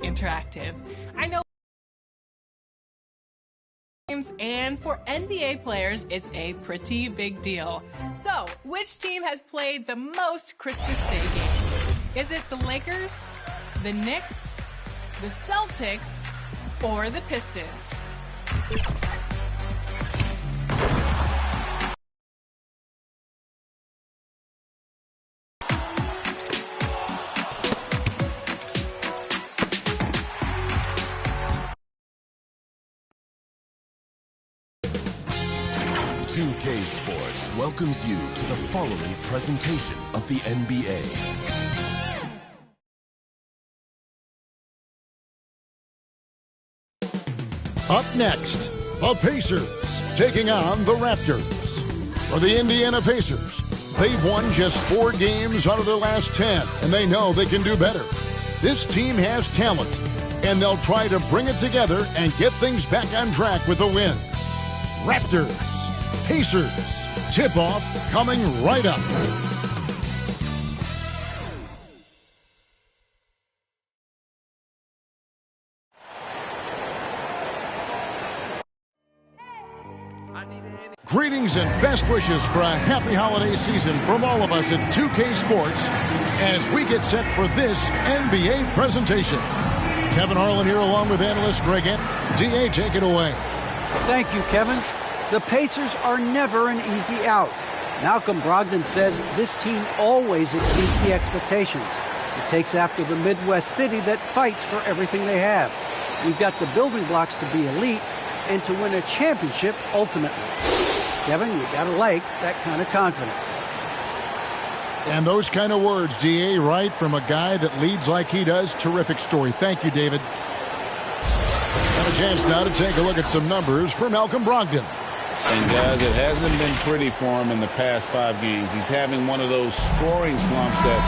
interactive. I know, and for NBA players, it's a pretty big deal. So, which team has played the most Christmas Day games? Is it the Lakers, the Knicks, the Celtics, or the Pistons? K Sports welcomes you to the following presentation of the NBA. Up next, the Pacers taking on the Raptors. For the Indiana Pacers, they've won just 4 games out of their last 10, and they know they can do better. This team has talent, and they'll try to bring it together and get things back on track with a win. Raptors, Pacers, tip-off coming right up. Greetings and best wishes for a happy holiday season from all of us at 2K Sports as we get set for this NBA presentation. Kevin Harlan here along with analyst Greg Ant. DA, take it away. Thank you, Kevin. The Pacers are never an easy out. Malcolm Brogdon says this team always exceeds the expectations. It takes after the Midwest city that fights for everything they have. We've got the building blocks to be elite and to win a championship ultimately. Kevin, you gotta like that kind of confidence. And those kind of words, DA, right from a guy that leads like he does. Terrific story. Thank you, David. Got a chance now to take a look at some numbers for Malcolm Brogdon. And guys, it hasn't been pretty for him in the past 5 games. He's having one of those scoring slumps that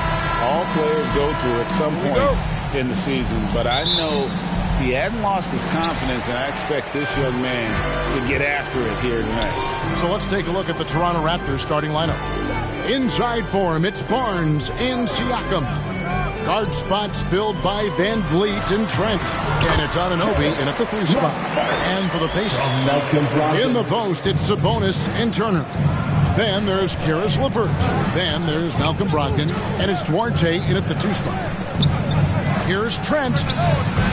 all players go through at some point in the season. But I know he hadn't lost his confidence, and I expect this young man to get after it here tonight. So let's take a look at the Toronto Raptors starting lineup. Inside for him, it's Barnes and Siakam. Guard spots filled by Van Vliet and Trent. And it's Anunoby in at the 3 spot. And for the Pacers, in the post, it's Sabonis and Turner. Then there's Karis LeVert. Then there's Malcolm Brogdon. And it's Duarte in at the 2 spot. Here's Trent.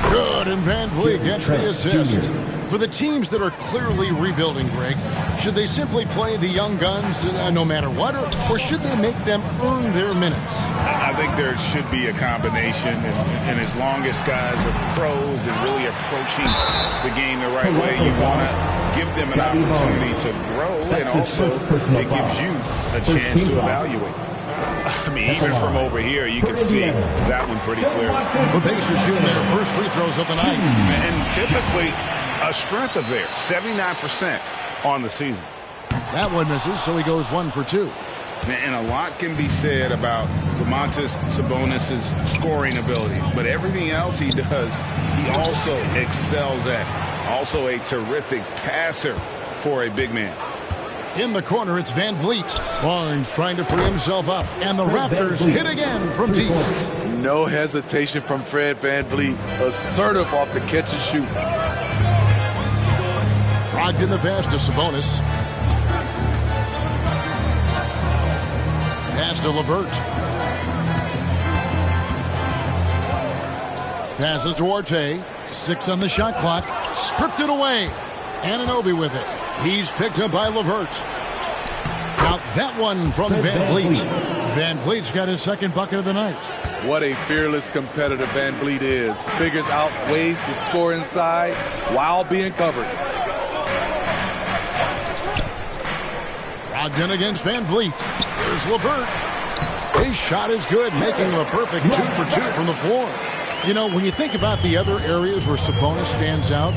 Good, and Van Vliet gets the assist. For the teams that are clearly rebuilding, Greg, should they simply play the young guns no matter what, or should they make them earn their minutes? I think there should be a combination, and as long as guys are pros and really approaching the game the right way, you want to give them an opportunity to grow, and also it gives you a chance to evaluate. I mean, even from over here, you can see that one pretty clearly. The Pacers shooting their first free throws of the night. And typically a strength of theirs, 79% on the season. That one misses, so he goes 1 for 2. And a lot can be said about Domantas Sabonis' scoring ability, but everything else he does, he also excels at. Also a terrific passer for a big man. In the corner, it's Van Vliet. Barnes trying to free himself up, and the Raptors hit again from deep. No hesitation from Fred Van Vliet. Assertive off the catch and shoot. Brogdon the pass to Sabonis. Pass to LeVert. Passes to Duarte. 6 on the shot clock. Stripped it away. Anunoby with it. He's picked up by LeVert. Now that one from Van Vliet. Van Vliet's got his second bucket of the night. What a fearless competitor Van Vliet is. Figures out ways to score inside while being covered. Brogdon against Van Vliet. Here's LeVert. His shot is good, making him a perfect 2 for 2 from the floor. You know, when you think about the other areas where Sabonis stands out,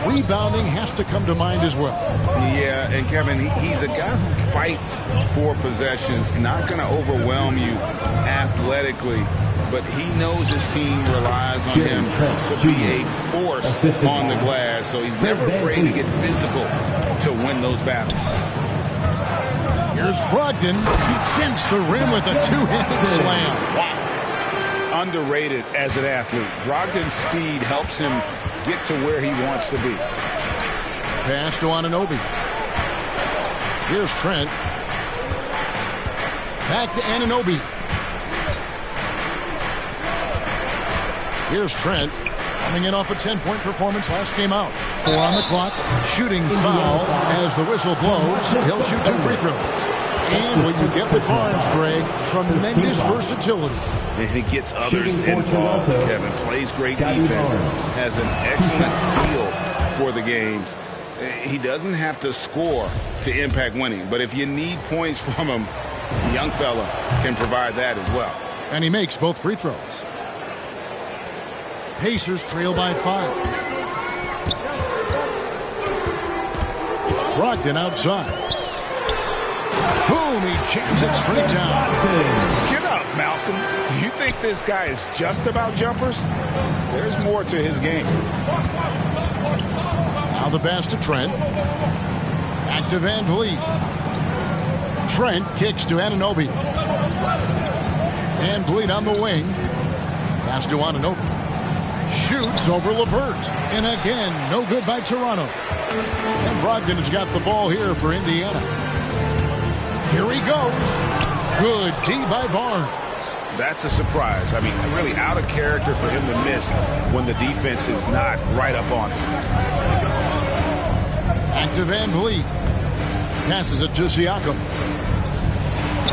rebounding has to come to mind as well. Yeah, and Kevin, he's a guy who fights for possessions, not going to overwhelm you athletically, but he knows his team relies on him to be a force on the glass, so he's never afraid to get physical to win those battles. Here's Brogdon. He dents the rim with a 2-handed slam. Wow. underrated as an athlete. Brogdon's speed helps him get to where he wants to be. Pass to Anunoby. Here's Trent. Back to Anunoby. Here's Trent. Coming in off a 10-point performance last game out. 4 on the clock. Shooting foul as the whistle blows. He'll shoot 2 free throws. And what you get with Barnes, Greg, tremendous versatility. And he gets others involved, Kevin. Plays great defense. Has an excellent feel for the games. He doesn't have to score to impact winning. But if you need points from him, the young fella can provide that as well. And he makes both free throws. Pacers trail by 5. Brogdon outside. Boom, he jams it straight down. Get up, Malcolm. You think this guy is just about jumpers? There's more to his game. Now the pass to Trent. Back to Van Vliet. Trent kicks to Anunoby. Van Vliet on the wing. Pass to Anunoby. Shoots over LeVert. And again, no good by Toronto. And Brogdon has got the ball here for Indiana. Here he goes. Good D by Barnes. That's a surprise. I mean, really out of character for him to miss when the defense is not right up on him. Back to Van Vliet. Passes it to Siakam.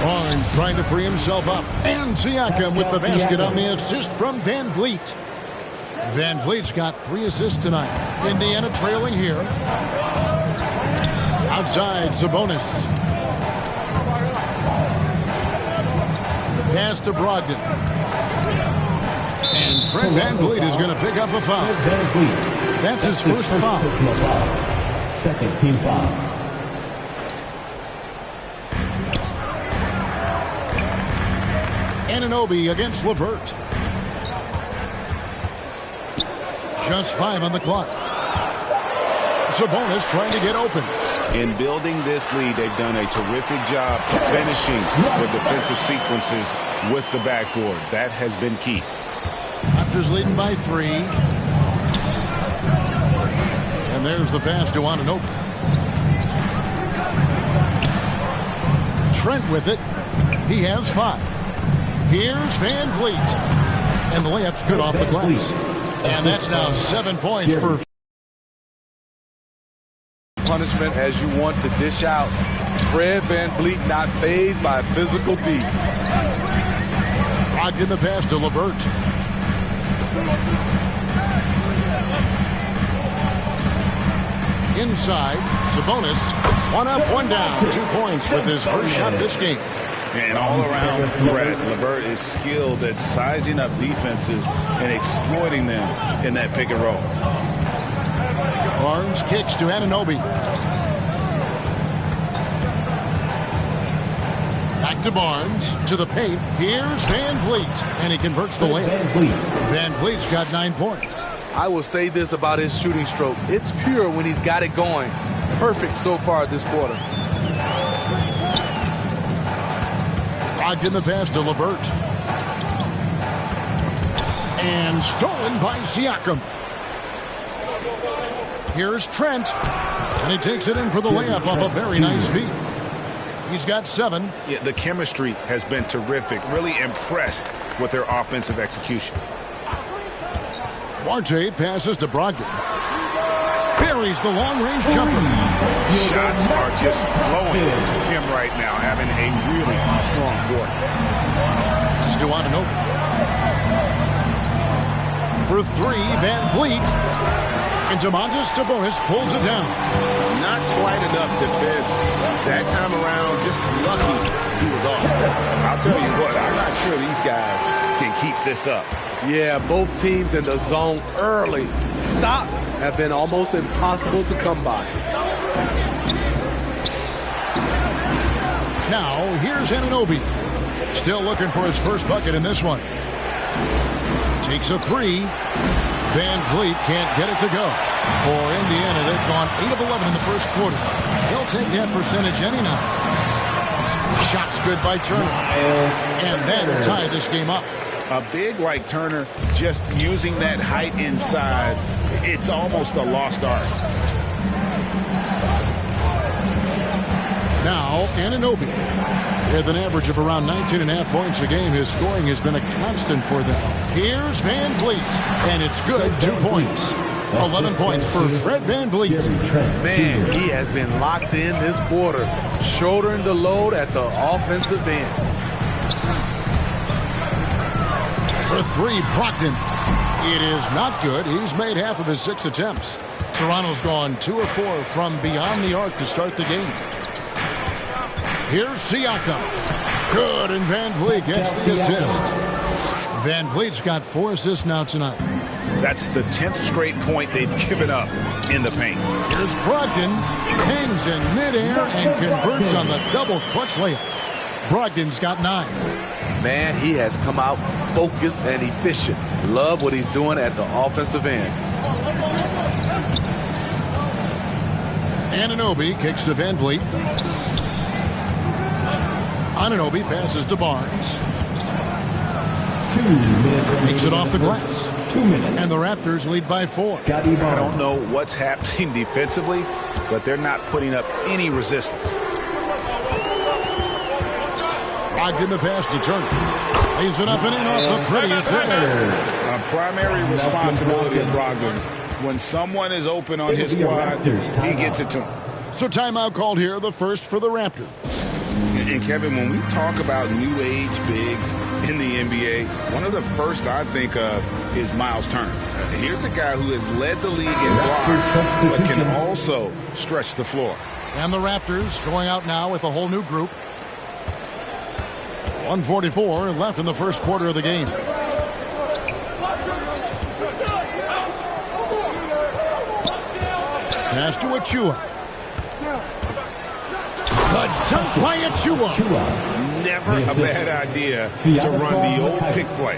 Barnes trying to free himself up. And Siakam with the basket on the assist from Van Vliet. Van Vliet's got 3 assists tonight. Indiana trailing here. Outside, Sabonis. Pass to Brogdon. And Fred Van Vliet is going to pick up a foul. That's his first foul. Second team foul. Anunoby against LeVert. Just 5 on the clock. Sabonis trying to get open. In building this lead, they've done a terrific job finishing the defensive sequences with the backboard. That has been key. Raptors leading by 3. And there's the pass to Anunoby. Trent with it. He has 5. Here's Van Vliet. And the layup's good off the glass. And that's now 7 points for punishment as you want to dish out. Fred Van Vliet not fazed by physical D. Brogdon the pass to LeVert. Inside, Sabonis. 1 up, 1 down. 2 points with his first shot this game. And all around threat, LeVert is skilled at sizing up defenses and exploiting them in that pick and roll. Barnes kicks to Anunoby. Back to Barnes, to the paint. Here's Van Vliet, and he converts the layup. Van Vliet's got 9 points. I will say this about his shooting stroke. It's pure when he's got it going. Perfect so far this quarter. Brogdon the pass to LeVert. And stolen by Siakam. Here's Trent. And he takes it in for the layup off a very nice feed. He's got 7. Yeah, the chemistry has been terrific. Really impressed with their offensive execution. Duarte passes to Brogdon. Buries the long-range jumper. Shots are just flowing from him right now, having a really strong quarter. Pass to Anunoby. For 3, Van Vliet. And Domantas Sabonis pulls it down. Not quite enough defense that time around. Just lucky he was off. I'll tell you what, I'm not sure these guys can keep this up. Yeah, both teams in the zone early. Stops have been almost impossible to come by. Now, here's Anunoby. Still looking for his first bucket in this one. Takes a 3. Van Vliet can't get it to go. For Indiana, they've gone 8 of 11 in the first quarter. They'll take that percentage any night. Shot's good by Turner. And then tie this game up. A big like Turner, just using that height inside, it's almost a lost art. Now, Anunoby. With an average of around 19.5 points a game, his scoring has been a constant for them. Here's Van Vliet, and it's good, 2 points. 11 points for Fred Van Vliet. Man, he has been locked in this quarter, shouldering the load at the offensive end. For three, Brogdon. It is not good. He's made half of his 6 attempts. Toronto's gone 2 of 4 from beyond the arc to start the game. Here's Siakam. Good, and Van Vliet gets the assist. Van Vliet's got 4 assists now tonight. That's the 10th straight point they've given up in the paint. Here's Brogdon. Hangs in midair and converts on the double clutch layup. Brogdon's got 9. Man, he has come out focused and efficient. Love what he's doing at the offensive end. Anunoby kicks to Van Vliet. Anunoby passes to Barnes. 2 minutes. Makes it off the glass. 2 minutes. And the Raptors lead by 4. I don't know what's happening defensively, but they're not putting up any resistance. Brogdon the pass to Turner. Lays it up and in off the pretty assist. A primary responsibility of Brogdon's. When someone is open on his squad, he gets it to him. So timeout called here, the first for the Raptors. And Kevin, when we talk about new age bigs in the NBA, one of the first I think of is Miles Turner. Here's a guy who has led the league in blocks, but can also stretch the floor. And the Raptors going out now with a whole new group. 1:44 left in the first quarter of the game. Pass to Achua. The dunk by Achua. Never a bad idea to run the old pick play.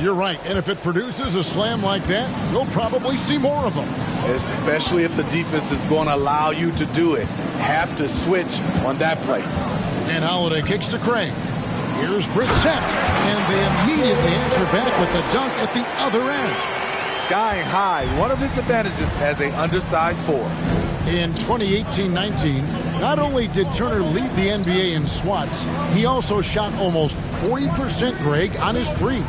You're right. And if it produces a slam like that, we'll probably see more of them. Especially if the defense is going to allow you to do it. Have to switch on that play. And Holiday kicks to Craig. Here's Brissett. And they immediately answer back with the dunk at the other end. Skying high, one of his advantages as an undersized forward. In 2018-19, not only did Turner lead the NBA in swats, he also shot almost 40%, Greg, on his threes.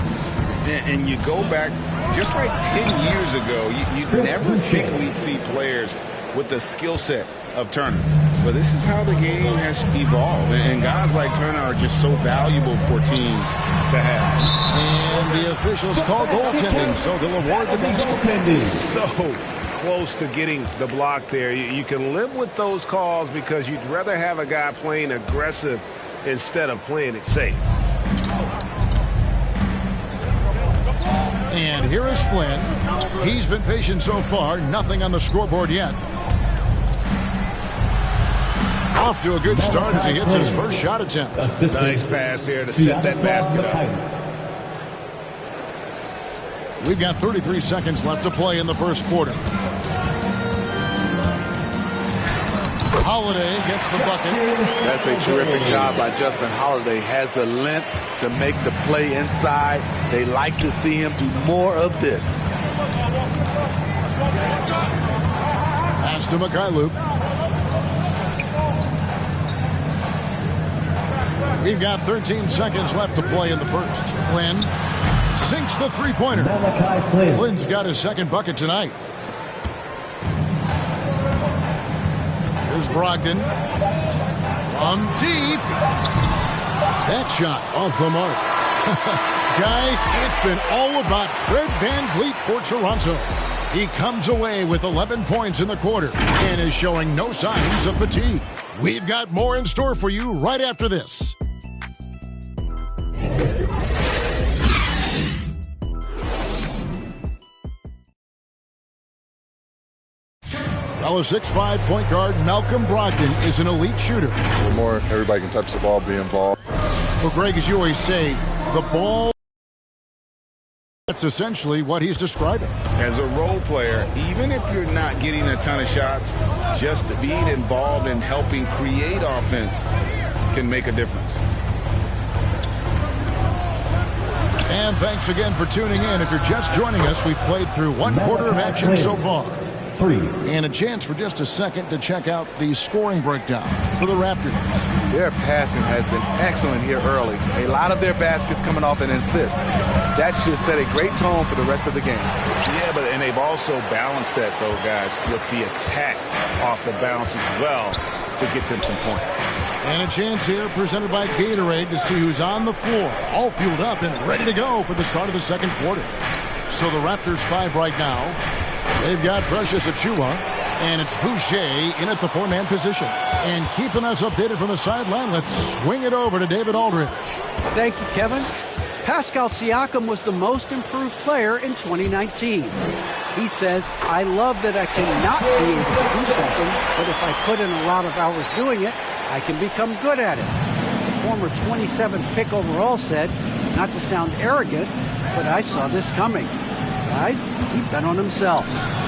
And you go back just like 10 years ago, you'd never think we'd see players with the skill set of Turner. But this is how the game has evolved. And guys like Turner are just so valuable for teams to have. And the officials call goaltending, so they'll award the basket. So close to getting the block there. You can live with those calls because you'd rather have a guy playing aggressive instead of playing it safe. And here is Flynn. He's been patient so far. Nothing on the scoreboard yet. Off to a good start as he hits his first shot attempt. Nice pass here to set that basket up. We've got 33 seconds left to play in the first quarter. Holiday gets the bucket. That's a terrific job by Justin Holiday. Has the length to make the play inside. They like to see him do more of this. Pass to Mikhailuk. We've got 13 seconds left to play in the first. Flynn sinks the three-pointer. Flynn's got his second bucket tonight. Here's Brogdon. On deep. That shot off the mark. Guys, it's been all about Fred Van Vliet for Toronto. He comes away with 11 points in the quarter and is showing no signs of fatigue. We've got more in store for you right after this. Well, a 6'5" point guard, Malcolm Brogdon, is an elite shooter. The more everybody can touch the ball, be involved. Well, Greg, as you always say, the ball, that's essentially what he's describing. As a role player, even if you're not getting a ton of shots, just being involved in helping create offense can make a difference. And thanks again for tuning in. If you're just joining us, we've played through one quarter of action so far. And a chance for just a second to check out the scoring breakdown for the Raptors. Their passing has been excellent here early. A lot of their baskets coming off an assist. That should set a great tone for the rest of the game. Yeah, and they've also balanced that, though, guys, with the attack off the bounce as well to get them some points. And a chance here presented by Gatorade to see who's on the floor, all fueled up and ready to go for the start of the second quarter. So the Raptors 5 right now. They've got Precious Achiuwa, and it's Boucher in at the 4-man position. And keeping us updated from the sideline, let's swing it over to David Aldridge. Thank you, Kevin. Pascal Siakam was the most improved player in 2019. He says, I love that I cannot be able to do something, but if I put in a lot of hours doing it, I can become good at it. The former 27th pick overall said, not to sound arrogant, but I saw this coming. Guys, he bet on himself.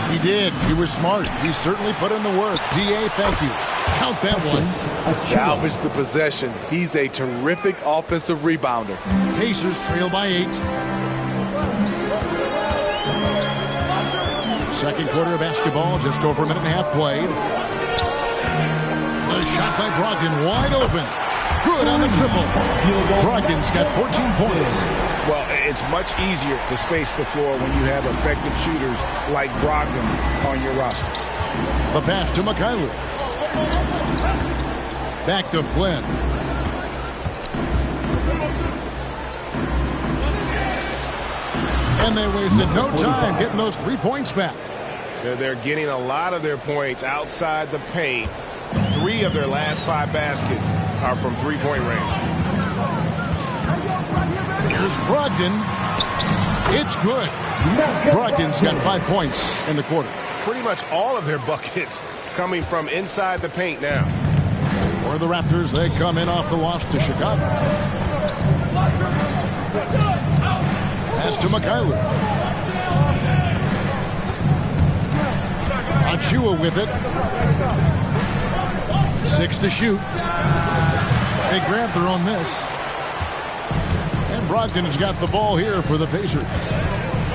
He did. He was smart. He certainly put in the work. DA, thank you. Count that one. Salvage the possession. He's a terrific offensive rebounder. Pacers trail by 8. Second quarter of basketball, just over a minute and a half played. The shot by Brogdon, wide open. Good on the triple. Brogdon's got 14 points. Well, it's much easier to space the floor when you have effective shooters like Brogdon on your roster. The pass to Mikhailuk. Back to Flynn. And they wasted no time getting those 3 points back. They're getting a lot of their points outside the paint. 3 of their last 5 baskets are from three-point range. Here's Brogdon. It's good. Brogdon's got 5 points in the quarter. Pretty much all of their buckets coming from inside the paint now. For the Raptors, they come in off the loss to Chicago. Pass to Mikhailuk. Achiuwa with it. 6 to shoot. They grab their own miss. And Brogdon has got the ball here for the Pacers.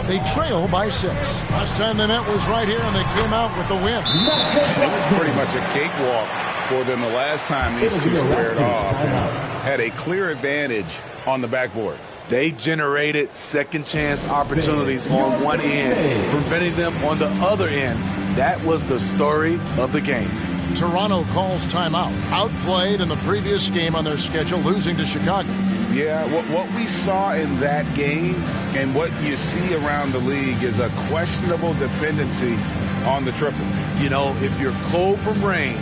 They trail by 6. Last time they met was right here, and they came out with the win. It was pretty much a cakewalk for them the last time these two squared off and had a clear advantage on the backboard. They generated second chance opportunities on one end, preventing them on the other end. That was the story of the game. Toronto calls timeout. Outplayed in the previous game on their schedule, losing to Chicago. Yeah, what we saw in that game and what you see around the league is a questionable dependency on the triple. You know, if you're cold from range,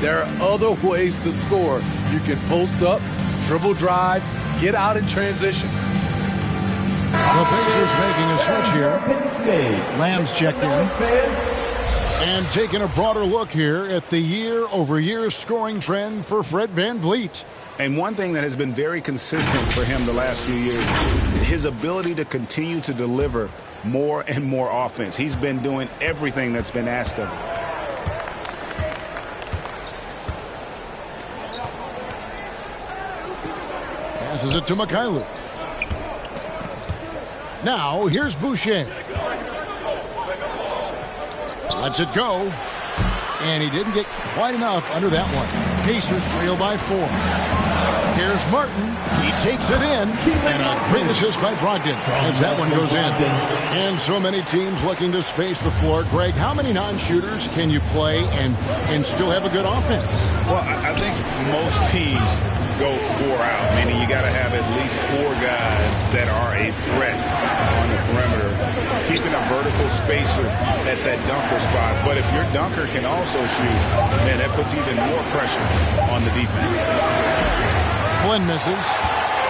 there are other ways to score. You can post up, dribble drive, get out in transition. The Pacers making a switch here. Lamb's checked in. And taking a broader look here at the year-over-year scoring trend for Fred VanVleet. And one thing that has been very consistent for him the last few years, his ability to continue to deliver more and more offense. He's been doing everything that's been asked of him. Passes it to Mikhailuk. Now, here's Boucher. Lets it go. And he didn't get quite enough under that one. Pacers trail by 4. Here's Martin. He takes it in. And a great assist by Brogdon as that one goes in. And so many teams looking to space the floor. Greg, how many non-shooters can you play and still have a good offense? Well, I think most teams go 4 out, meaning you got to have at least 4 guys that are a threat on the perimeter, keeping a vertical spacer at that dunker spot. But if your dunker can also shoot, man, that puts even more pressure on the defense. Flynn misses.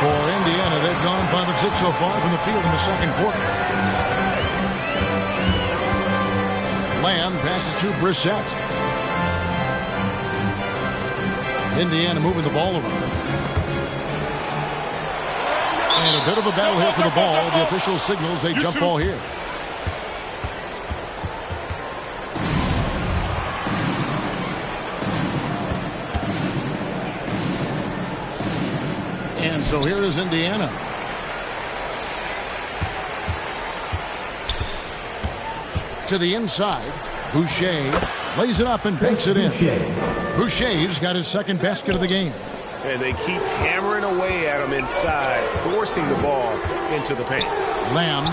For Indiana, they've gone 5 of 6 so far from the field in the second quarter. Lamb passes to Brissett. Indiana moving the ball around. And a bit of a battle here for the ball. The official signals a jump ball here. And so here is Indiana. To the inside. Boucher lays it up and banks it in. Boucher's got his second basket of the game. And they keep hammering away at him inside, forcing the ball into the paint. Lamb.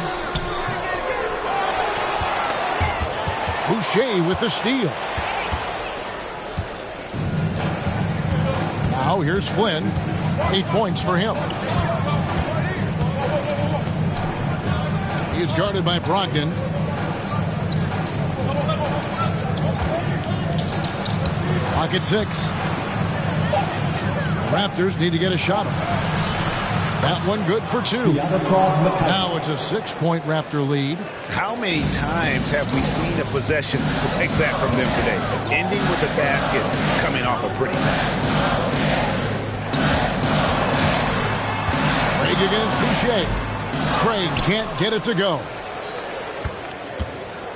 Boucher with the steal. Now here's Flynn. 8 points for him. He is guarded by Brogdon. Pocket 6. Raptors need to get a shot up. That one good for 2. Now it's a 6-point Raptor lead. How many times have we seen a possession like that from them today? Ending with the basket, coming off a pretty pass. Craig against Boucher. Craig can't get it to go.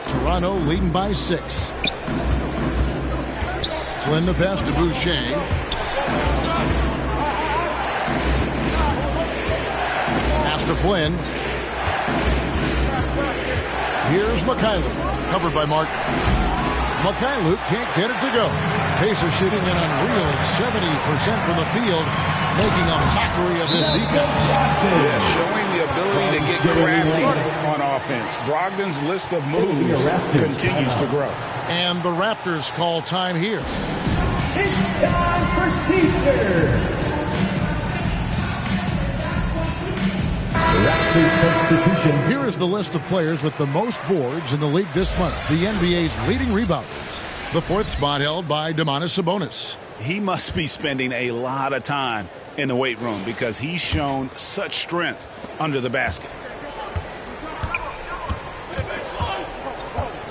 Toronto leading by 6. Flynn the pass to Boucher. To Flynn. Here's Mikhailuk, covered by Martin. Mikhailuk can't get it to go. Pacers shooting an unreal 70% from the field, making a mockery of this defense. Yeah, showing the ability to get crafty on offense. Brogdon's list of moves continues to grow. And the Raptors call time here. It's time for Caesar. Substitution. Here is the list of players with the most boards in the league this month. The NBA's leading rebounders. The 4th spot held by Domantas Sabonis. He must be spending a lot of time in the weight room because he's shown such strength under the basket.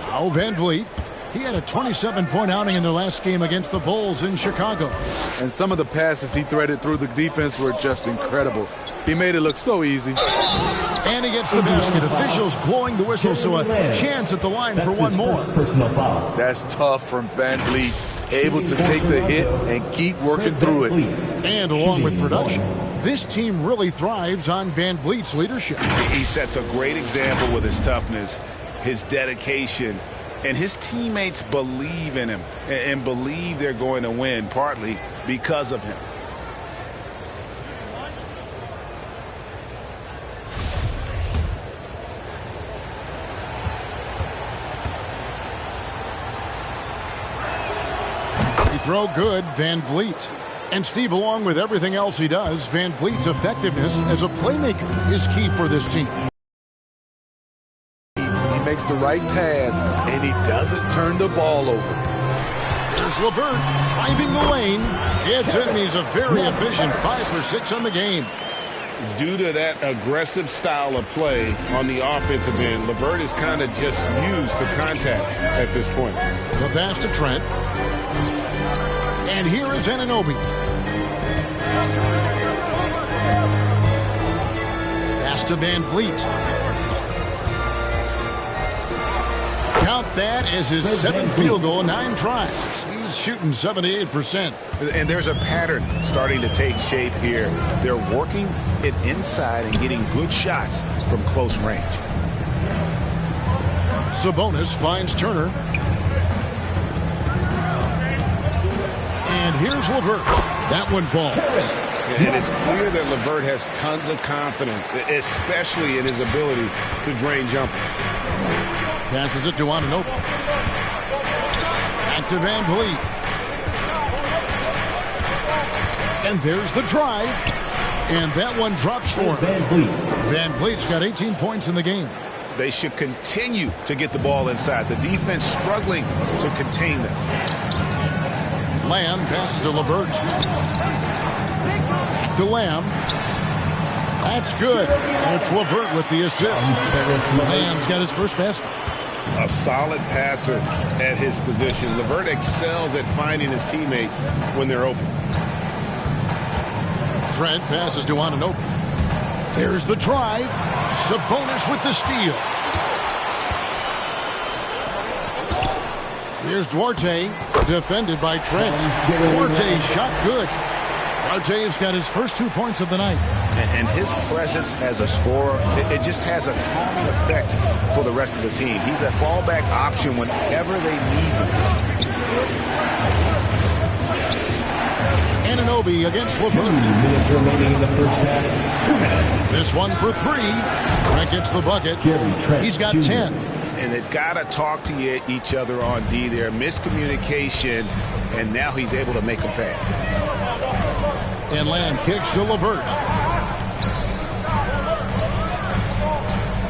Now Van Vliet. He had a 27-point outing in their last game against the Bulls in Chicago. And some of the passes he threaded through the defense were just incredible. He made it look so easy. And he gets the basket. Officials blowing the whistle, so a chance at the line for one more. That's tough from Van Vliet. Able to take the hit and keep working through it. And along with production, this team really thrives on Van Vliet's leadership. He sets a great example with his toughness, his dedication, and his teammates believe in him and believe they're going to win, partly because of him. He throw good, Van Vliet. And Steve, along with everything else he does, Van Vliet's effectiveness as a playmaker is key for this team. Makes the right pass, and he doesn't turn the ball over. Here's LeVert driving the lane. Gets in, and he's a very efficient 5 for 6 on the game. Due to that aggressive style of play on the offensive end, LeVert is kind of just used to contact at this point. The pass to Trent. And here is Anunoby. Pass to Van Vliet. Count that as his 7th field goal, 9 tries. He's shooting 78%. And there's a pattern starting to take shape here. They're working it inside and getting good shots from close range. Sabonis finds Turner. And here's LeVert. That one falls. And it's clear that LeVert has tons of confidence, especially in his ability to drain jumpers. Passes it to Anunoby. Back to Van Vliet. And there's the drive. And that one drops for him. Van Vliet's got 18 points in the game. They should continue to get the ball inside. The defense struggling to contain them. Lamb passes to LeVert. Back to Lamb. That's good. And it's LeVert with the assist. Lamb's got his first basket. A solid passer at his position. LeVert excels at finding his teammates when they're open. Trent passes to Anunoby. There's the drive. Sabonis with the steal. Here's Duarte, defended by Trent. Duarte shot good. Duarte's got his first 2 points of the night. And his presence as a scorer, it just has a calming effect for the rest of the team. He's a fallback option whenever they need him. Anunoby against LeVert. 2 minutes remaining in the first half. 2 minutes. This one for 3. Trent gets the bucket. He's got 10. And they've got to talk to each other on D there. Miscommunication, and now he's able to make a pay. And Lamb kicks to LeVert.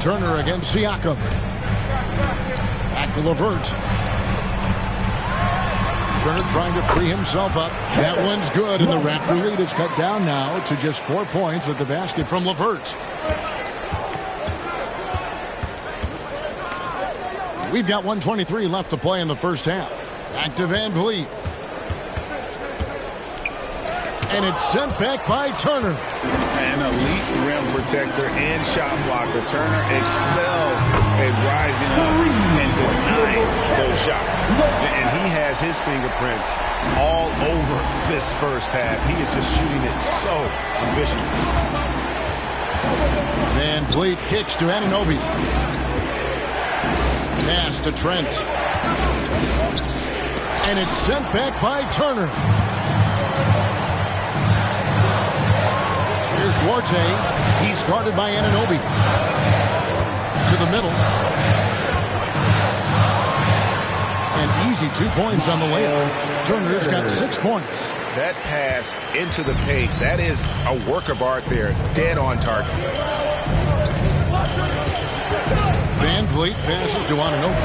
Turner against Siakam. Back to LeVert. Turner trying to free himself up. That one's good, and the Raptor lead is cut down now to just 4 points with the basket from LeVert. We've got 1:23 left to play in the first half. Back to Van Vliet. And it's sent back by Turner. An elite rim protector and shot blocker. Turner excels at rising up and denying those shots. And he has his fingerprints all over this first half. He is just shooting it so efficiently. Van Vliet kicks to Anunoby. Pass to Trent. And it's sent back by Turner. Here's Duarte. He's guarded by Anunoby. To the middle. An easy 2 points on the layup. Turner's got 6 points. That pass into the paint, that is a work of art there. Dead on target. Van Vliet passes to Anunoby.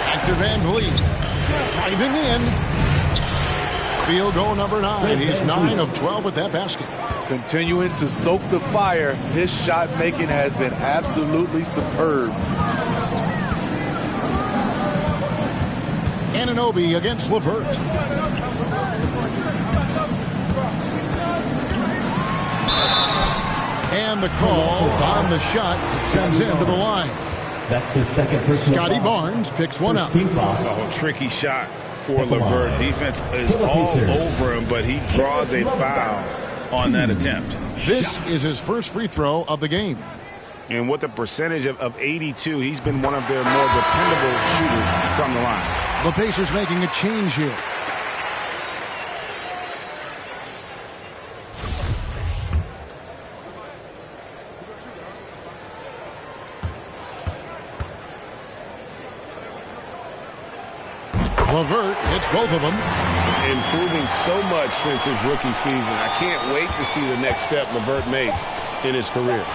Back to Van Vliet. Driving in. Field goal number 9. He's 9 of 12 with that basket. Continuing to stoke the fire. His shot making has been absolutely superb. Anunoby against LeVert. And the call on the shot sends him to the line. That's his second personal Scotty foul. Barnes picks one up. Team foul. Oh, tricky shot for LeVert. Defense is all over him, but he draws a foul on that attempt. This is his first free throw of the game. And with a percentage of 82, he's been one of their more dependable shooters from the line. The Pacers making a change here. LeVert hits both of them. Improving so much since his rookie season. I can't wait to see the next step LeVert makes in his career.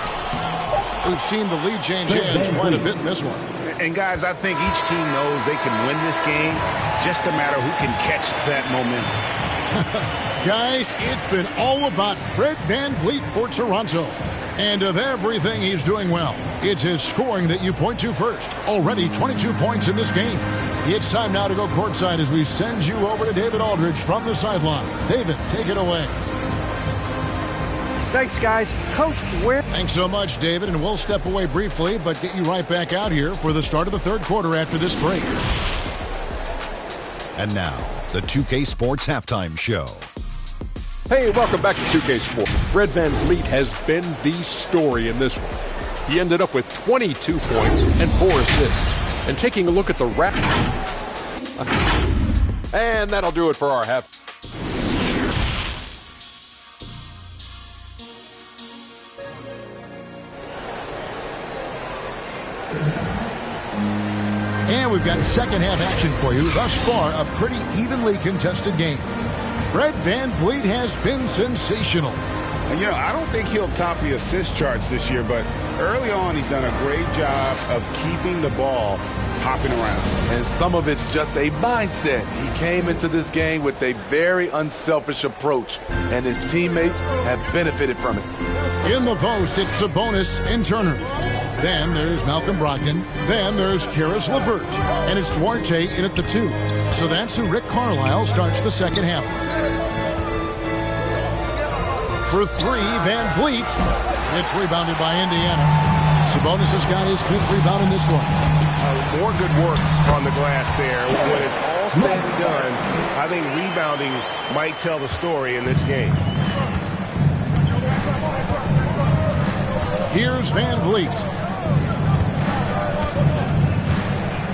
We've seen the lead change hands quite a bit in this one. And guys, I think each team knows they can win this game. Just a matter who can catch that momentum. Guys, it's been all about Fred Van Vliet for Toronto. And of everything he's doing well, it's his scoring that you point to first. Already 22 points in this game. It's time now to go courtside as we send you over to David Aldridge from the sideline. David, take it away. Thanks, guys. Coach, where... Thanks so much, David, and we'll step away briefly, but get you right back out here for the start of the third quarter after this break. And now, the 2K Sports Halftime Show. Hey, welcome back to 2K Sports. Fred Van Vliet has been the story in this one. He ended up with 22 points and 4 assists. And taking a look at the Raptors. And that'll do it for our half. And we've got second half action for you. Thus far, a pretty evenly contested game. Fred Van Vliet has been sensational. And, you know, I don't think he'll top the assist charts this year, but early on he's done a great job of keeping the ball hopping around. And some of it's just a mindset. He came into this game with a very unselfish approach, and his teammates have benefited from it. In the post, it's Sabonis and Turner. Then there's Malcolm Brogdon. Then there's Karis LeVert. And it's Duarte in at the 2. So that's who Rick Carlisle starts the second half. For 3, Van Vliet. It's rebounded by Indiana. Sabonis has got his 5th rebound in this one. More good work on the glass there when it's all all said and done, I think rebounding might tell the story in this game. Here's Van Vliet.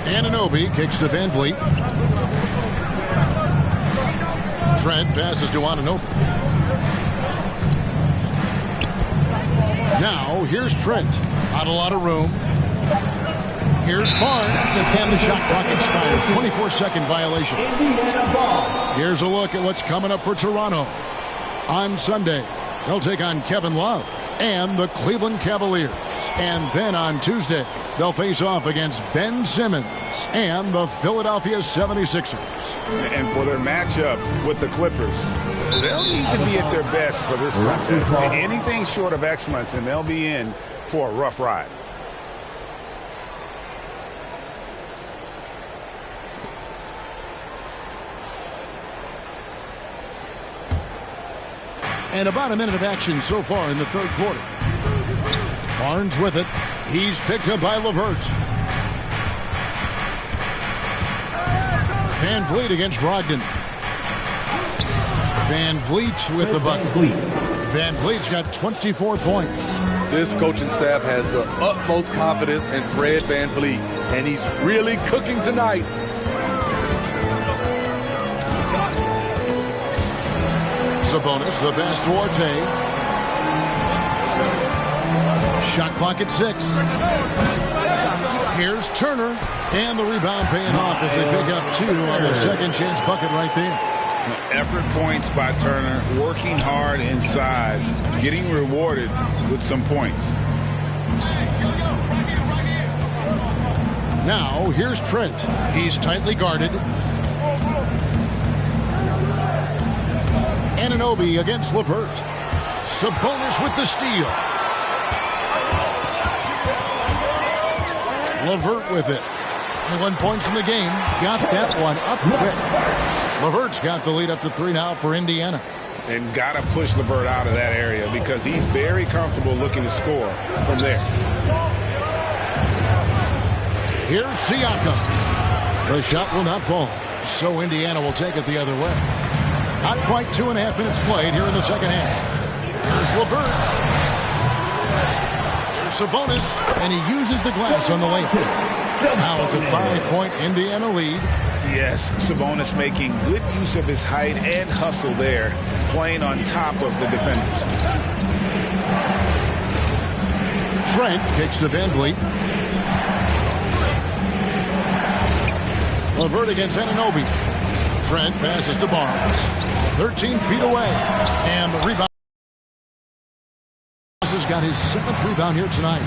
Anunoby kicks to Van Vliet. Trent passes to Anunoby. Now, here's Trent. Not a lot of room. Here's Barnes, and the shot clock expires. 24-second violation. Here's a look at what's coming up for Toronto. On Sunday, they'll take on Kevin Love and the Cleveland Cavaliers. And then on Tuesday, they'll face off against Ben Simmons and the Philadelphia 76ers. And for their matchup with the Clippers, they'll need to be at their best for this contest. Anything short of excellence, and they'll be in for a rough ride. And about a minute of action so far in the third quarter. Barnes with it. He's picked up by LeVert. Van Vliet against Brogdon. Van Vliet with the bucket. Van Vliet's got 24 points. This coaching staff has the utmost confidence in Fred Van Vliet, and he's really cooking tonight. Sabonis, the pass to Arte. Shot clock at 6. Here's Turner, and the rebound paying off as they pick up 2 on the second chance bucket right there. Effort points by Turner, working hard inside, getting rewarded with some points. Now, here's Trent. He's tightly guarded. Anunoby against LeVert. Sabonis with the steal. LeVert with it. 21 points in the game. Got that one up quick. LeVert's got the lead up to 3 now for Indiana. And got to push LeVert out of that area because he's very comfortable looking to score from there. Here's Siakam. The shot will not fall, so Indiana will take it the other way. Not quite 2.5 minutes played here in the second half. Here's LeVert. Here's Sabonis, and he uses the glass on the layup. Now it's a 5-point Indiana lead. Yes, Sabonis making good use of his height and hustle there, playing on top of the defenders. Trent kicks to Van Vliet. LeVert against Anunoby. Trent passes to Barnes. 13 feet away. And the rebound. Has got his 7th rebound here tonight.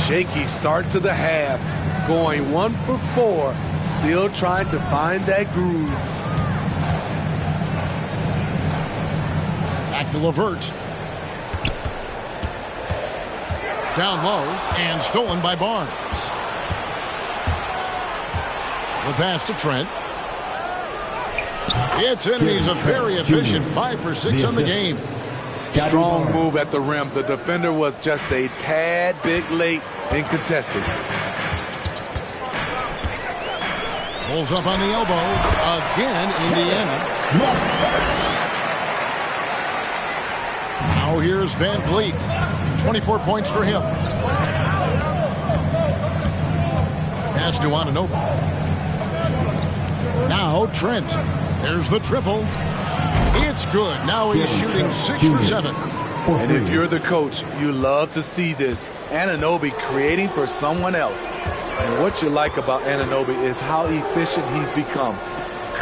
Shaky start to the half. Going 1 for 4. Still trying to find that groove. Back to LeVert. Down low and stolen by Barnes. The pass to Trent. It's in, and he's a very efficient 5 for 6 on the game. Strong move at the rim. The defender was just a tad bit late in contesting. Pulls up on the elbow. Again, Indiana. Now here's Van Vliet. 24 points for him. Pass to Anunoby. Now Trent. There's the triple. It's good. Now he's shooting 6 for 7. And if you're the coach, you love to see this. Anunoby creating for someone else. And what you like about Anunoby is how efficient he's become.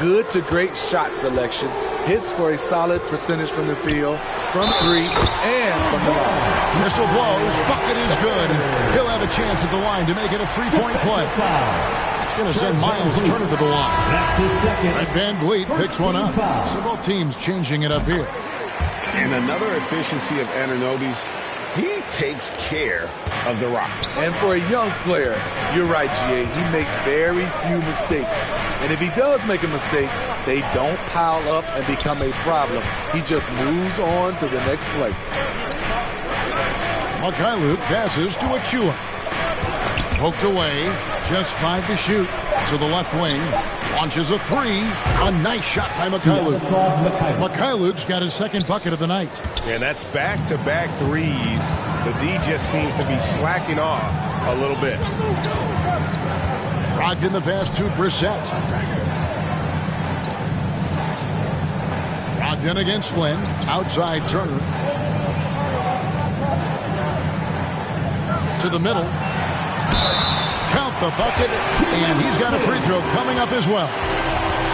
Good to great shot selection. Hits for a solid percentage from the field, from 3, and from the line. Whistle blows. Bucket is good. He'll have a chance at the line to make it a 3-point play. It's going to send Miles Turner to the line. And Van Vliet picks one up. So both teams changing it up here. And another efficiency of Anunoby's, he takes care of the rock. And for a young player, you're right, GA, he makes very few mistakes. And if he does make a mistake, they don't pile up and become a problem. He just moves on to the next play. Mykhailiuk passes to Achua. Poked away. Just 5 to shoot to the left wing. Launches a three. A nice shot by Mikhailuk. Mikhailuk's got his second bucket of the night. And that's back-to-back threes. The D just seems to be slacking off a little bit. Brogdon the pass to Brissett. Brogdon against Flynn. Outside Turner. To the middle. Count the bucket. And he's got a free throw coming up as well.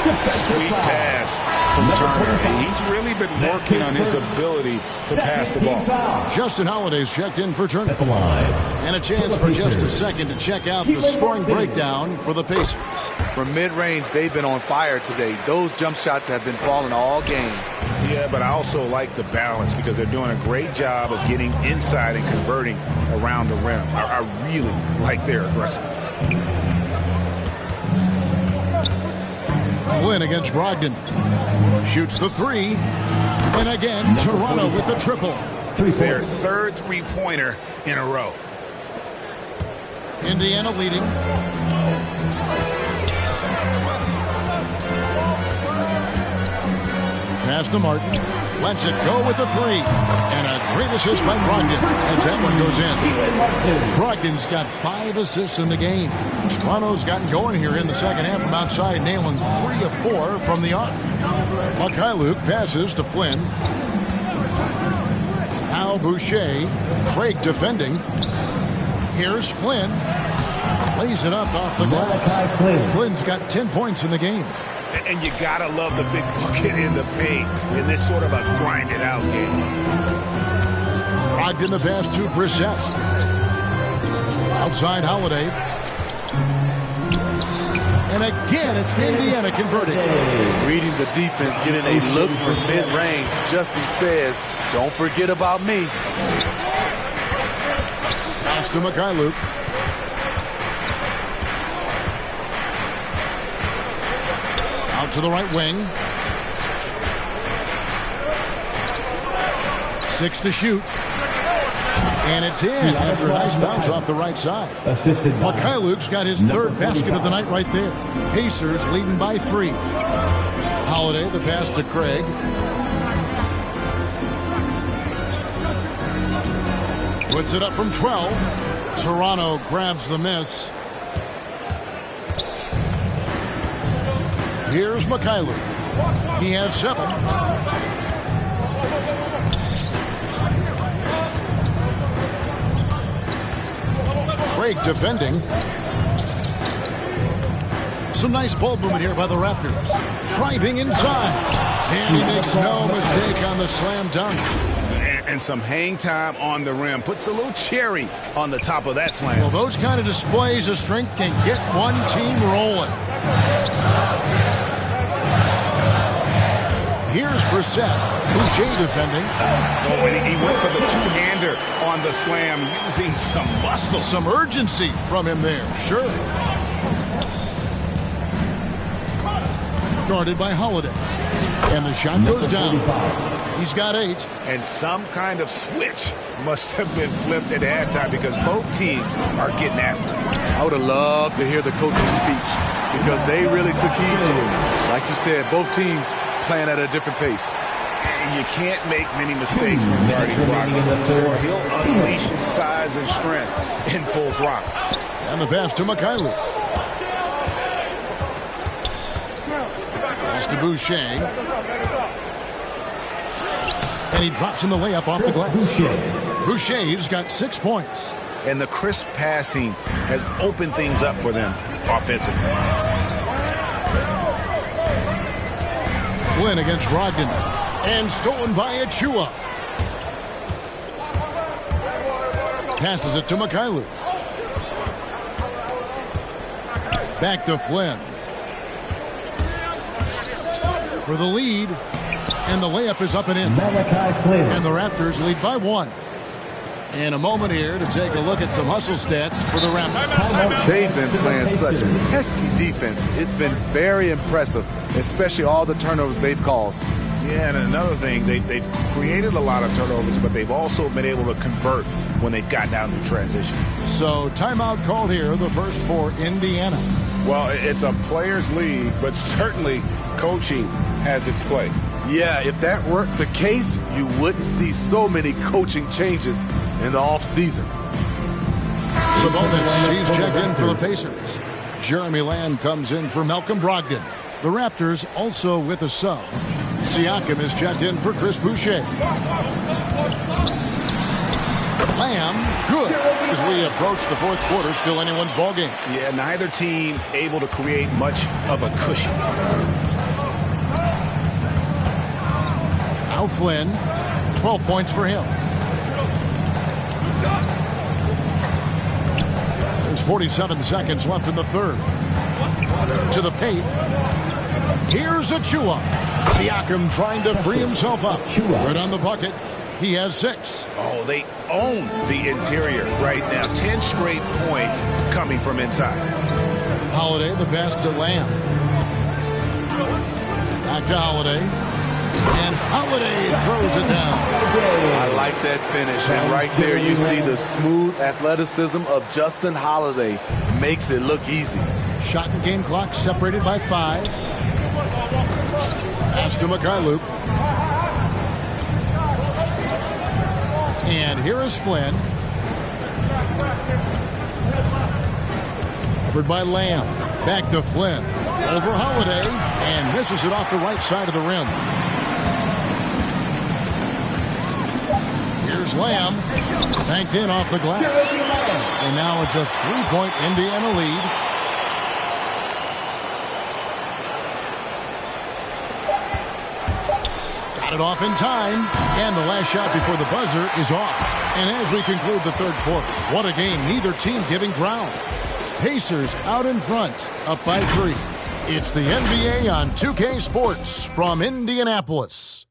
Sweet pass from Turner. He's really been working on his ability to pass the ball. Justin Holiday's checked in for Turner. And a chance for just a second to check out the scoring breakdown for the Pacers. From mid-range, they've been on fire today. Those jump shots have been falling all game. Yeah, but I also like the balance because they're doing a great job of getting inside and converting around the rim. I really like their aggressiveness. Flynn against Brogdon. Shoots the three. And again, Toronto with the triple. Their third three-pointer in a row. Indiana leading. Pass to Martin. Lets it go with the three. And a great assist by Brogdon as that one goes in. Brogdon's got 5 assists in the game. Toronto's gotten going here in the second half from outside, nailing 3 of 4 from the arc. Mikhailuk passes to Flynn. Now Boucher. Craig defending. Here's Flynn. Lays it up off the glass. Flynn's got 10 points in the game. And you gotta love the big bucket in the paint in this sort of a grinded-out game. Brogdon the pass to Brissett. Outside Holiday. And again, it's Indiana converting. Reading the defense, getting a look from mid-range. Justin says, don't forget about me. Pass to Mikhailuk. Out to the right wing. 6 to shoot. And it's in after a nice bounce off the right side. Mikhailuk's got his third basket of the night right there. Pacers leading by 3. Holiday, the pass to Craig. Puts it up from 12. Toronto grabs the miss. Here's Mikhailuk. He has 7. Craig defending. Some nice ball movement here by the Raptors. Driving inside. And he makes no mistake on the slam dunk. And some hang time on the rim. Puts a little cherry on the top of that slam. Well, those kind of displays of strength can get one team rolling. Here's Brissett. Boucher defending. Oh, and he went for the two-hander on the slam, using some muscle. Some urgency from him there, sure. Guarded by Holiday. And the shot goes down. He's got 8. And some kind of switch must have been flipped at halftime because both teams are getting after it. I would have loved to hear the coach's speech because they really took heed to it. Like you said, both teams playing at a different pace. And you can't make many mistakes when guarding Brogdon, or he'll unleash his size and strength in full throttle. And the pass to Mikhailuk. Pass to Boucher. And he drops in the layup off the glass. Boucher's got 6 points. And the crisp passing has opened things up for them offensively. Flynn against Brogdon. And stolen by Achua. Passes it to Mikhailuk. Back to Flynn. For the lead. And the layup is up and in. And the Raptors lead by 1. And a moment here to take a look at some hustle stats for the Raptors. They've been playing such pesky defense. It's been very impressive, especially all the turnovers they've caused. Yeah, and another thing, they've created a lot of turnovers, but they've also been able to convert when they've gotten out in transition. So timeout called here, the first for Indiana. Well, it's a players' league, but certainly coaching has its place. Yeah, if that weren't the case, you wouldn't see so many coaching changes in the offseason. Sabonis, he's checked in for the Pacers. Jeremy Lamb comes in for Malcolm Brogdon. The Raptors also with a sub. Siakam is checked in for Chris Boucher. Lamb, good. As we approach the fourth quarter, still anyone's ballgame. Yeah, neither team able to create much of a cushion. Now Flynn, 12 points for him. There's 47 seconds left in the third. To the paint. Here's Achua. Siakam trying to free himself up. Right on the bucket. He has 6. Oh, they own the interior right now. 10 straight points coming from inside. Holiday, the pass to Lamb. Back to Holiday. And Holiday throws it down. I like that finish. And right there you see the smooth athleticism of Justin Holiday. Makes it look easy. Shot and game clock separated by 5. Pass to Mikhailuk. And here is Flynn. Covered by Lamb. Back to Flynn. Over Holiday. And misses it off the right side of the rim. Here's Lamb. Banked in off the glass. And now it's a 3-point Indiana lead. Got it off in time. And the last shot before the buzzer is off. And as we conclude the third quarter, what a game. Neither team giving ground. Pacers out in front, up by 3. It's the NBA on 2K Sports from Indianapolis.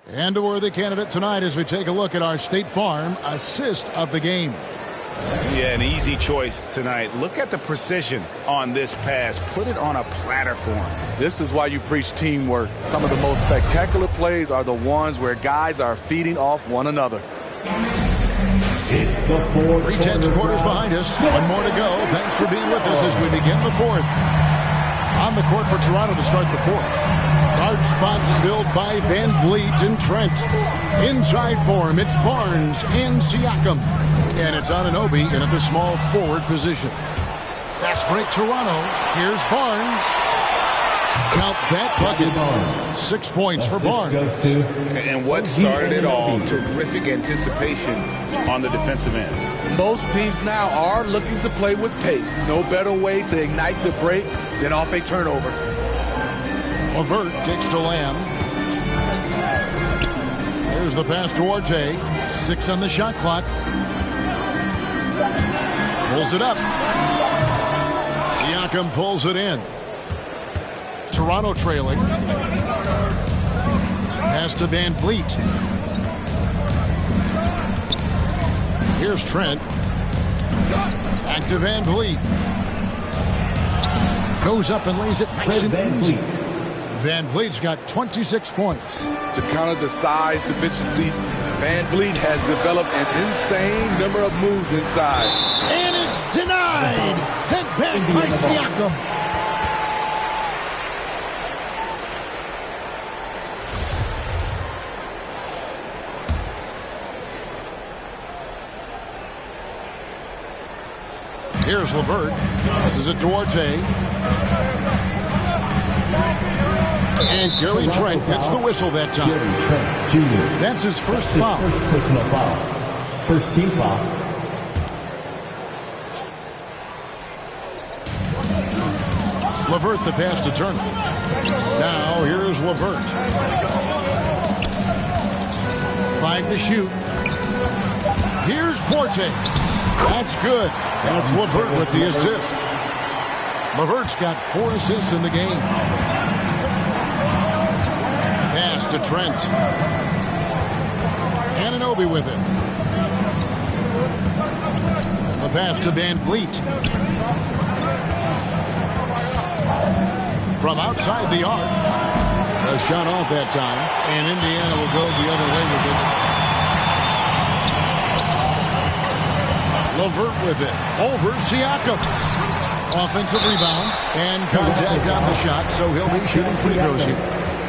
And a worthy candidate tonight as we take a look at our State Farm assist of the game. Yeah, an easy choice tonight. Look at the precision on this pass. Put it on a platter for him. This is why you preach teamwork. Some of the most spectacular plays are the ones where guys are feeding off one another. It's the fourth. 3/10 quarters behind us. One more to go. Thanks for being with us as we begin the fourth. On the court for Toronto to start the fourth. Guard spots filled by Van Vliet and Trent. Inside for him, it's Barnes and Siakam. And it's Anunoby in at the small forward position. Fast break Toronto. Here's Barnes. Count that bucket. 6 points for Barnes. And what started it all? Terrific anticipation on the defensive end. Most teams now are looking to play with pace. No better way to ignite the break than off a turnover. LeVert kicks to Lamb. There's the pass to Orte. 6 on the shot clock. Pulls it up. Siakam pulls it in. Toronto trailing. Pass to Van Vliet. Here's Trent. Back to Van Vliet. Goes up and lays it nice and easy. Van Vliet's got 26 points. To counter the size deficiency, Van Vliet has developed an insane number of moves inside. And it's denied. Sent back by Siakam. Here's LeVert. Passes it to Orte. And Gary Trent gets the whistle that time. Gary Trent, Jr. That's his first foul. First personal foul. First team foul. LeVert the pass to Turner. Now here's LeVert. 5 to shoot. Here's Duarte. That's good. And it's LeVert with the assist. LeVert's got 4 assists in the game. Pass to Trent. Anunoby with it. The pass to Van Vliet. From outside the arc. A shot off that time. And Indiana will go the other way with it. LeVert with it. Over Siakam. Offensive rebound and contact on the shot, so he'll be shooting free throws here.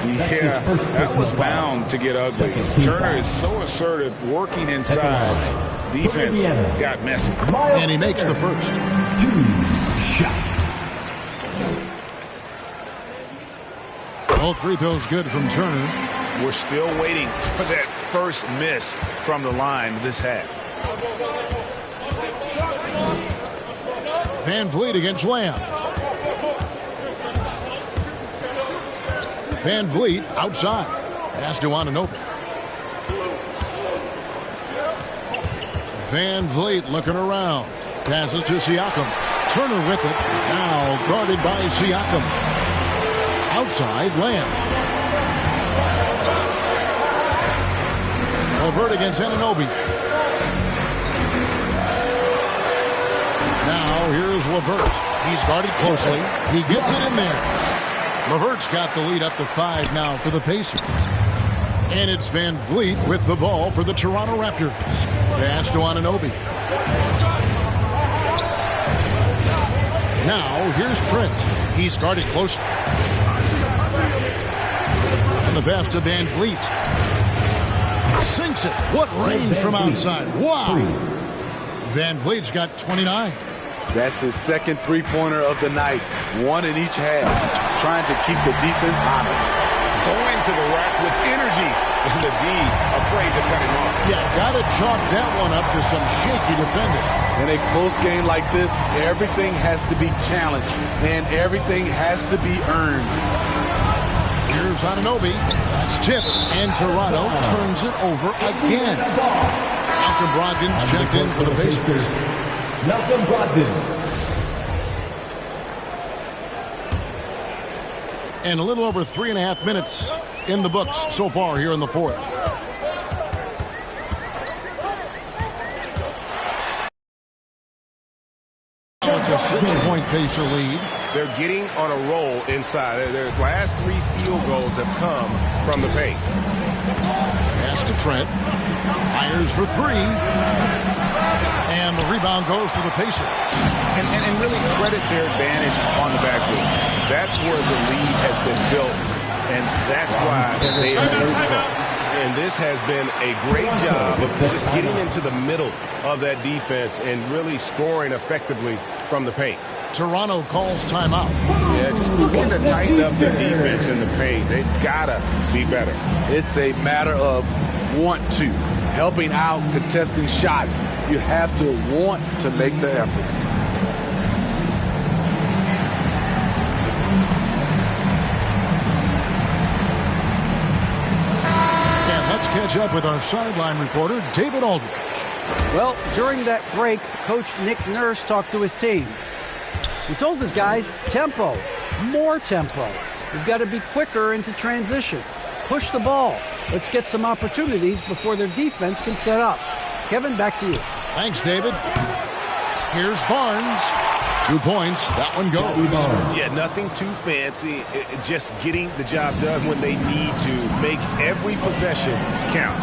Yeah, that was bound to get ugly. Turner is so assertive, working inside. Defense got messy. And he makes the first. 2 shots. All free throws good from Turner. We're still waiting for that first miss from the line this half. Van Vliet against Lamb. Van Vliet outside. Pass to Anunoby. Van Vliet looking around. Passes to Siakam. Turner with it. Now guarded by Siakam. Outside, Lamb. LeVert against Anunoby. Now here's LeVert. He's guarded closely. He gets it in there. LeVert's got the lead up to 5 now for the Pacers. And it's Van Vliet with the ball for the Toronto Raptors. Pass to Anunoby. Now here's Trent. He's guarded closely. And the pass to Van Vliet. Sinks it. What range from outside. Wow. Van Vliet's got 29. That's his second three-pointer of the night. One in each half. Trying to keep the defense honest. Going to the rack with energy. And the D afraid to cut him off. Yeah, got to chalk that one up to some shaky defending. In a close game like this, everything has to be challenged. And everything has to be earned. Here's Anunoby. That's tipped. And Toronto turns it over again. Malcolm Brogdon's checked in for the Pacers. Malcolm Brogdon. And a little over 3.5 minutes in the books so far here in the fourth. Now it's a 6-point Pacer lead. They're getting on a roll inside. Their last 3 field goals have come from the paint. Pass to Trent. Fires for 3. And the rebound goes to the Pacers. And really credit their advantage on the backboard. That's where the lead has been built, and that's why they have been in trouble. And this has been a great job of just getting into the middle of that defense and really scoring effectively from the paint. Toronto calls timeout. Yeah, just looking to tighten up their defense in the paint. They've got to be better. It's a matter of want to. Helping out, contesting shots. You have to want to make the effort. And let's catch up with our sideline reporter, David Aldridge. Well, during that break, Coach Nick Nurse talked to his team. He told his guys, tempo, more tempo. We've got to be quicker into transition. Push the ball. Let's get some opportunities before their defense can set up. Kevin, back to you. Thanks, David. Here's Barnes. 2 points. That one goes. Yeah, nothing too fancy. Just getting the job done when they need to. Make every possession count.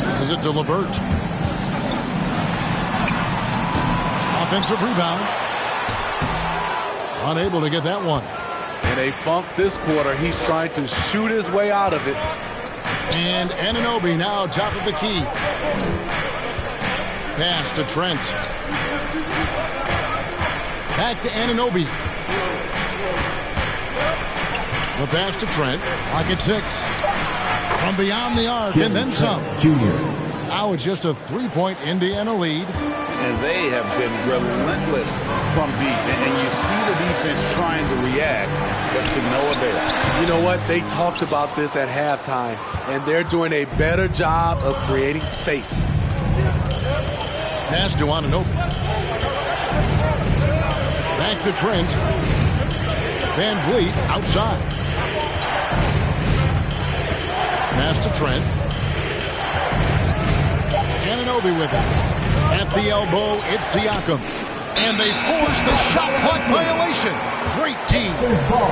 This is it to LeVert. Offensive rebound. Unable to get that one. In a funk this quarter, he's trying to shoot his way out of it. And Anunoby now top of the key. Pass to Trent. Back to Anunoby. The pass to Trent. Pocket 6. From beyond the arc and then some. Junior. Now it's just a 3-point Indiana lead. And they have been relentless from deep. And you see the defense trying to react, but to no avail. You know what? They talked about this at halftime, and they're doing a better job of creating space. Pass to Anunoby. Back to Trent. Van Vliet outside. Pass to Trent. Anunoby with it. At the elbow, it's Siakam. And they force the shot clock violation. Great team.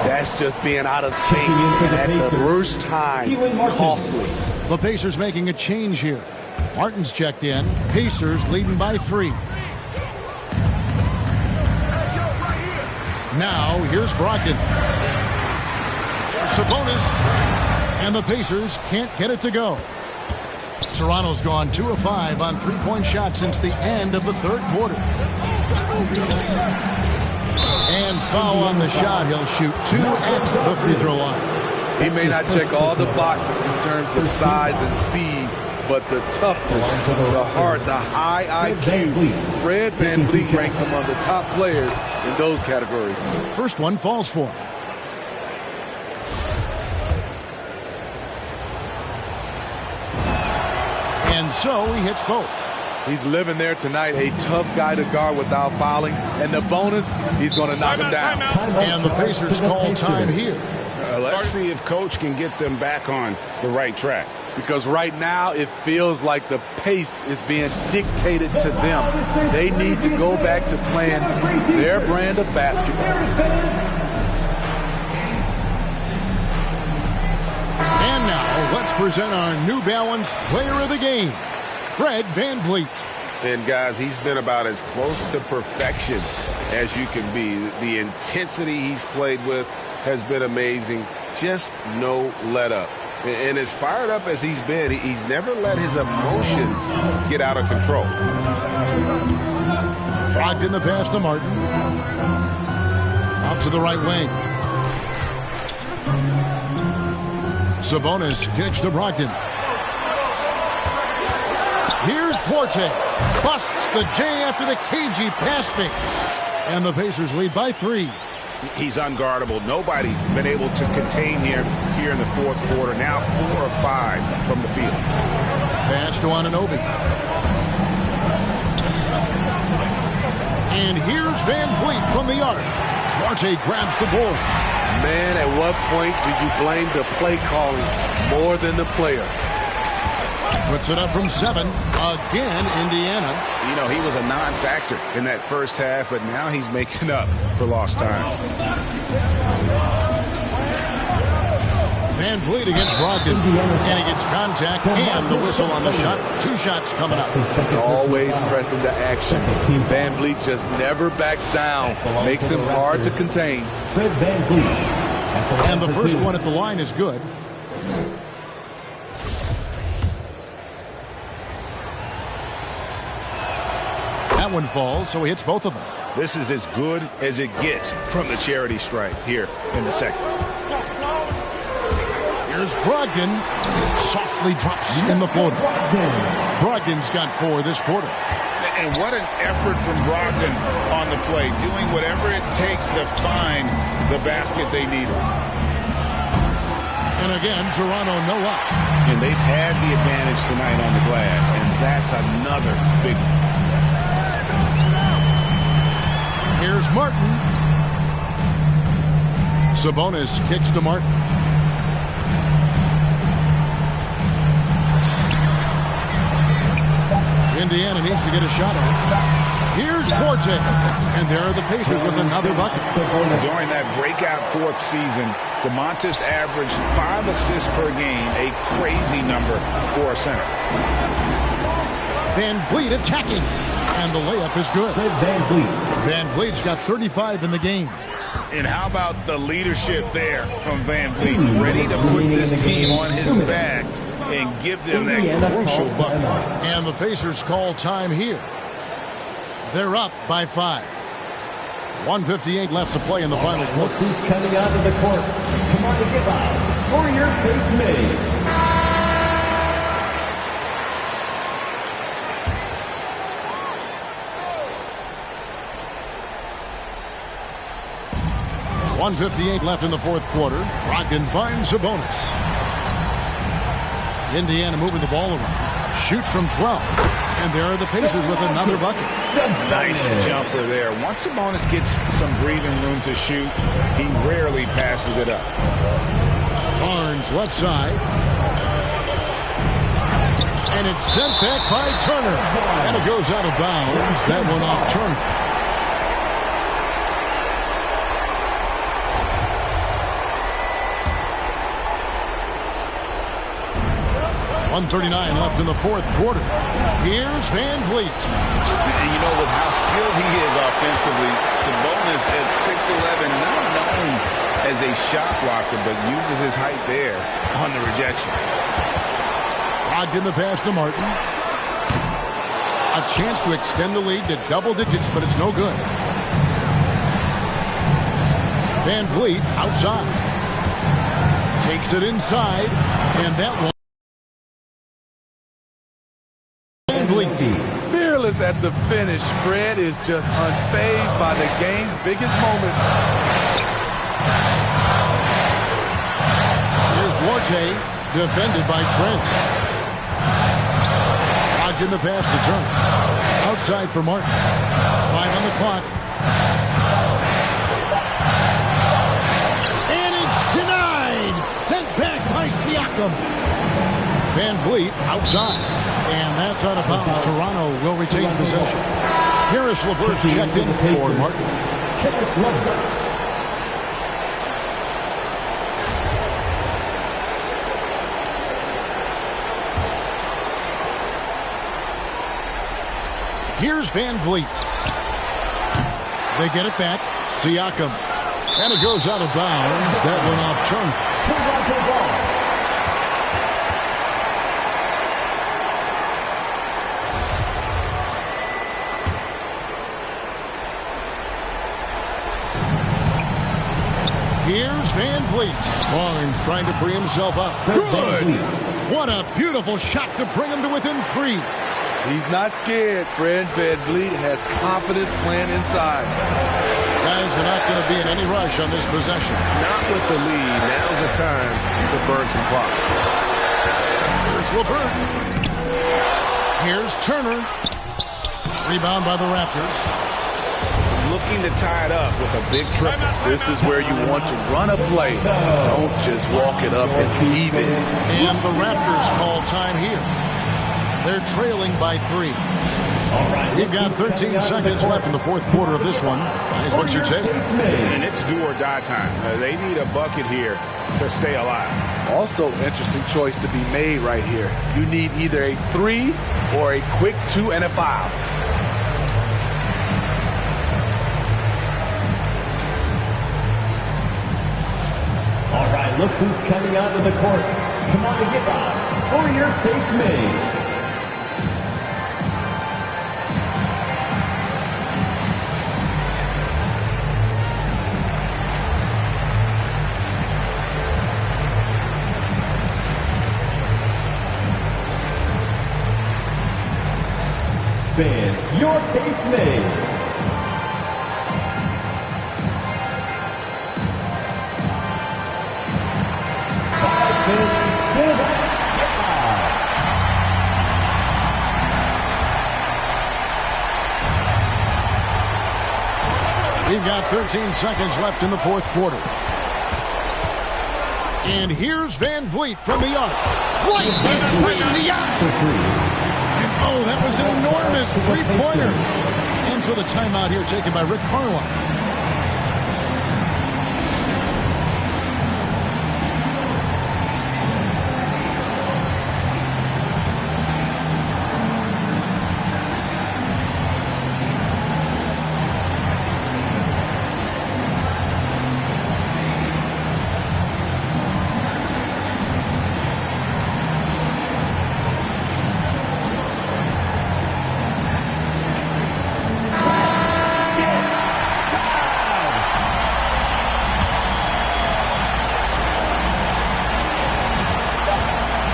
That's just being out of sync and at the worst time, costly. The Pacers making a change here. Martin's checked in. Pacers leading by 3. Now, here's Brogdon. Sabonis. And the Pacers can't get it to go. Toronto's gone 2 of 5 on three-point shots since the end of the third quarter. And foul on the shot. He'll shoot 2 at the free throw line. He may not check all the boxes in terms of size and speed, but the toughness, the heart, the high IQ. Fred VanVleet ranks among the top players in those categories. First one falls for him. And so he hits both. He's living there tonight, a tough guy to guard without fouling. And the bonus, he's going to knock him down. And the Pacers call time here. Let's see if Coach can get them back on the right track. Because right now it feels like the pace is being dictated to them. They need to go back to playing their brand of basketball. And now let's present our New Balance Player of the Game, Fred VanVleet. And guys, he's been about as close to perfection as you can be. The intensity he's played with has been amazing. Just no let up. And as fired up as he's been, he's never let his emotions get out of control. Brogdon the pass to Martin. Out to the right wing. Sabonis kicks to Brogdon. Here's Duarte. Busts the J after the cagey pass fake. And the Pacers lead by 3. He's unguardable. Nobody been able to contain him here in the fourth quarter. Now 4 of 5 from the field. Pass to Anunoby. And here's VanVleet from the arc. Duarte grabs the board. Man, at what point do you blame the play calling more than the player? Puts it up from 7. Again, Indiana. You know, he was a non-factor in that first half, but now he's making up for lost time. VanVleet against Brogdon. And he gets contact and the whistle on the shot. 2 shots coming up. He's always pressing to action. VanVleet just never backs down. Makes him hard to contain. Fred VanVleet. And the first one at the line is good. That one falls, so he hits both of them. This is as good as it gets from the charity stripe here in the second. Here's Brogdon. Softly drops in the floater. Brogdon's got 4 this quarter. And what an effort from Brogdon on the play, doing whatever it takes to find the basket they needed. And again, Toronto no up. And they've had the advantage tonight on the glass, and that's another big one. Here's Martin. Sabonis kicks to Martin. Indiana needs to get a shot off. Here's Duarte. And there are the Pacers with another bucket. During that breakout fourth season, DeMontis averaged 5 assists per game, a crazy number for a center. VanVleet attacking. And the layup is good. Fred VanVleet. VanVleet's got 35 in the game. And how about the leadership there from VanVleet? Ready to put this team on his back and give them that crucial bucket. And the Pacers call time here. They're up by 5. 1:58 left to play in the final quarter. Look who's coming onto the court. Come on to give up for your Pace Mates. .158 left in the fourth quarter. Brogdon finds Sabonis. Indiana moving the ball around. Shoots from 12. And there are the Pacers with another bucket. Nice jumper there. Once Sabonis gets some breathing room to shoot, he rarely passes it up. Barnes left side. And it's sent back by Turner. And it goes out of bounds. That one off Turner. 1:39 left in the fourth quarter. Here's Van Vliet. You know, with how skilled he is offensively, Sabonis at 6'11", not known as a shot blocker, but uses his height there on the rejection. Logged in the pass to Martin. A chance to extend the lead to double digits, but it's no good. Van Vliet outside. Takes it inside, and that one. Van Vliet. Fearless at the finish. Fred is just unfazed by the game's biggest moments. Here's Duarte, defended by Trent. Locked in the pass to Turner. Outside for Martin. 5 on the clock. And it's denied. Sent back by Siakam. Van Vliet outside. And that's out of bounds. Toronto will retain possession. Karis LeVert checked in for Martin. Karis LeVert. Here's Van Vliet. They get it back. Siakam. And it goes out of bounds. That went off Turner. Here's Van Vliet. Barnes trying to free himself up. Good. What a beautiful shot to bring him to within 3. He's not scared. Fred Van Vliet has confidence playing inside. Guys are not going to be in any rush on this possession. Not with the lead. Now's the time to burn some clock. Here's LeVert. Here's Turner. Rebound by the Raptors. Looking to tie it up with a big triple. This is where you want to run a play. Don't just walk it up and leave it. And the Raptors call time here. They're trailing by 3. We've got 13 seconds left in the fourth quarter of this one. Guys, what's your take? And it's do or die time. They need a bucket here to stay alive. Also, interesting choice to be made right here. You need either a 3 or a quick 2 and a foul. All right, look who's coming onto the court. Come on to get out for your Pace Maze. Fans, your Pace Maze. Stand up. We've got 13 seconds left in the fourth quarter. And here's Van Vliet from the arc. Right between the eyes. And oh, that was an enormous three-pointer. And so the timeout here taken by Rick Carlisle.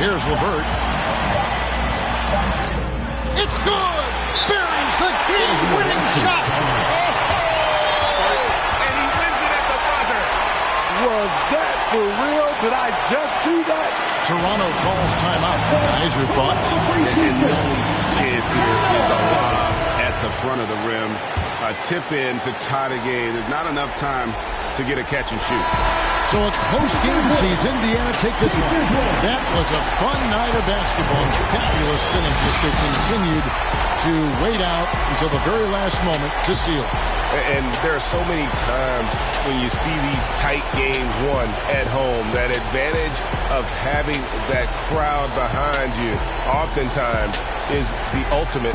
Here's LeVert. It's good! Buries the game-winning shot! And he wins it at the buzzer. Was that for real? Did I just see that? Toronto calls timeout. Guys, your thoughts? And the only chance here is a lob at the front of the rim. A tip in to tie the game. There's not enough time to get a catch and shoot. So a close game sees Indiana take this one. That was a fun night of basketball and fabulous finish as they continued to wait out until the very last moment to seal. And there are so many times when you see these tight games won at home, that advantage of having that crowd behind you oftentimes is the ultimate